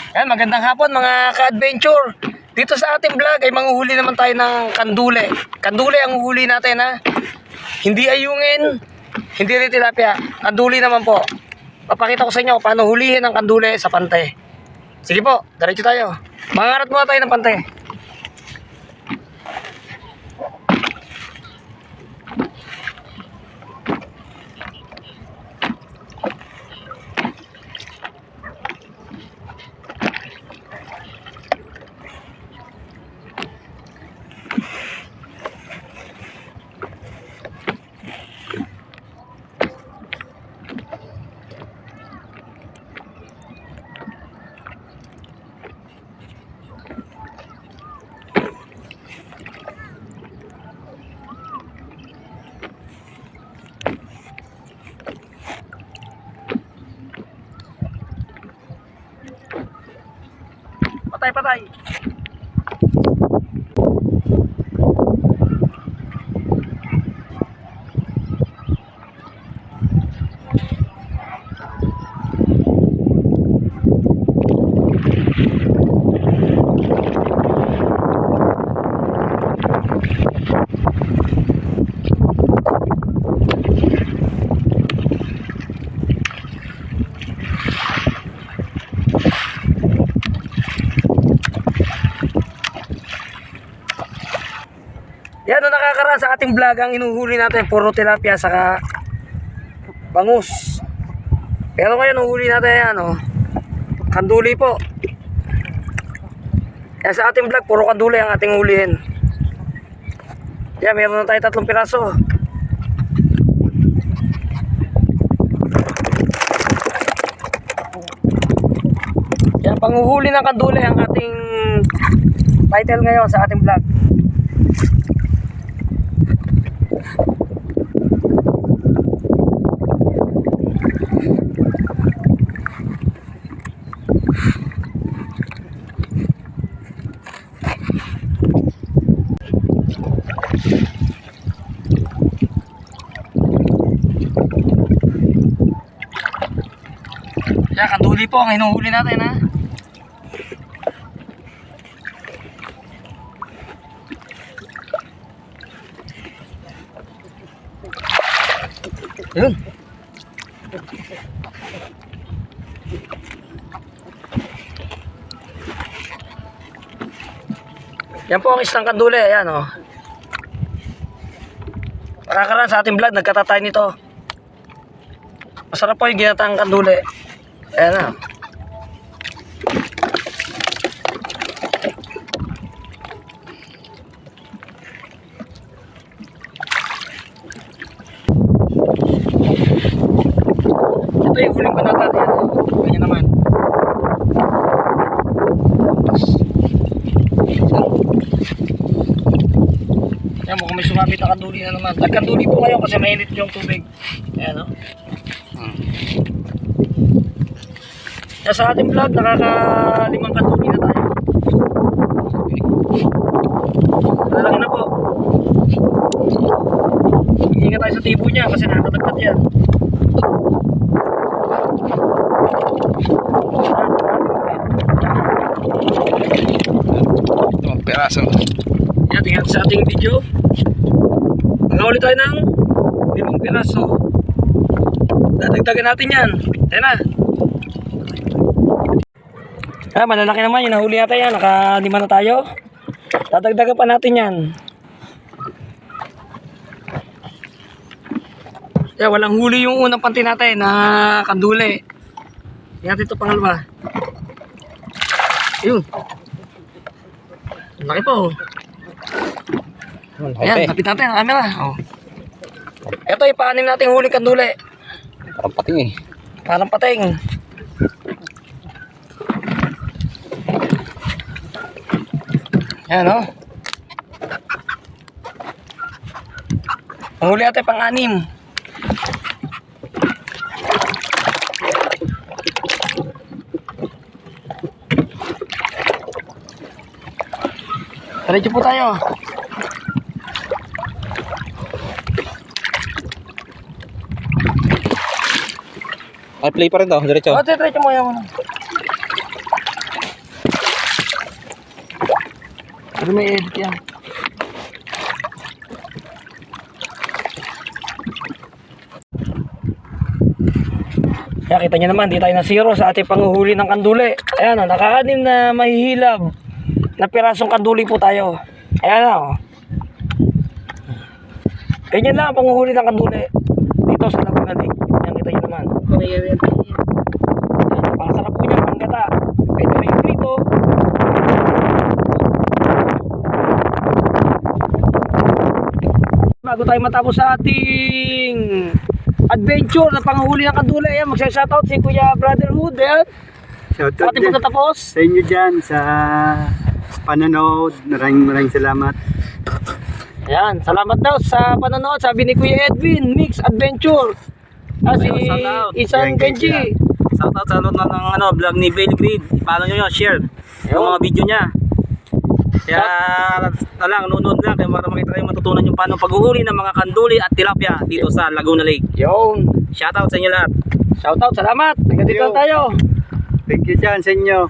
Yan, magandang hapon mga ka-adventure. Dito sa ating vlog ay manguhuli naman tayo ng kandule. Kandule ang uhuli natin, ha. Hindi ayungin, hindi rin tilapia. Kandule naman po. Papakita ko sa inyo paano hulihin ang kandule sa pante. Sige po, diretso tayo. Mangarat muna tayo ng pante. Patay. Yan ang nakakaraan sa ating vlog. Ang inuhuli natin puro tilapia saka bangus. Pero ngayon uhuli natin yan, oh, kanduli po. Yan sa ating vlog puro kanduli ang ating hulihin. Yan, meron na tayo 3 piraso. Yan, panguhuli ng kanduli ang ating title ngayon sa ating vlog. Yan, kanduli po ang hinuhuli natin, ha. Yun. Yan po ang isang kanduli, ayan, oh. Nakakaraan sa ating vlog, nagkatatay nito. Masarap po yung ginataang kanduli. Ayan na. Ito yung huling panata yan. Ganyan naman. Ayan, mukhang may sumabit na kanduli na naman. Nagkanduli po ngayon kasi mainit yung tubig. Ayan, o. Sa ating vlog, nakaka-5 kanduli na tayo. Lalaki na po. Ingat tayo sa tibo niya kasi nakakatagkat yan. Itong peraso. Yan, tingnan sa ating video. Nakahuli tayo ng 5 piraso. Dadagdagan natin yan. Ayan na. Malalaki naman yung nahuli natin yan. Naka-5 na tayo. Dadagdagan pa natin yan. Yan, walang huli yung unang panty natin na kanduli. Yan natin ito pangalawa. Ayun. Laki po. Ayan, tapit natin ang camera. Oh. Ito yung paanim natin huli kanduli. Parang pating eh. Parang pating. Ayan, o. Ang huli natin pang-6. Diretso po tayo. Ay, play pa rin daw, diretso. O, diretso mo yan. Pero may edit yan. Kaya kita nyo naman, di tayo na zero sa ating panguhuli ng kanduli. Ayan o, naka-anim na mahihilab na pirasong kanduli po tayo. Ayan o. Ganyan lang ang panguhuli ng kanduli dito sa Laguna Lake. Ayan, kita nyo naman. Ayan, napakasarap po niya, panggata. Pwede rin prito. Bago tayo matapos sa ating adventure na panguhuli ng kanduli, ayan, magsa-shoutout si Kuya Brotherhood. Ayan. Shoutout Ating pagtatapos. sa inyo dyan sa panonood. Maraming salamat. Ayan, salamat daw sa panonood. Sabi ni Kuya Edwin, Mix Adventure. Si Shoutout. Isang Genji. Shoutout sa ano ng vlog ni Bailey Green. Paano nyo yun, share yung mga video niya. Kaya nanonood lang kaya para makita kayo matutunan yung paano paghuhuli ng mga kanduli at tilapia dito sa Laguna Lake. Yun. Shoutout sa inyo lahat. Shoutout, salamat. Hanggang dito lang tayo. Thank you dyan sa inyo.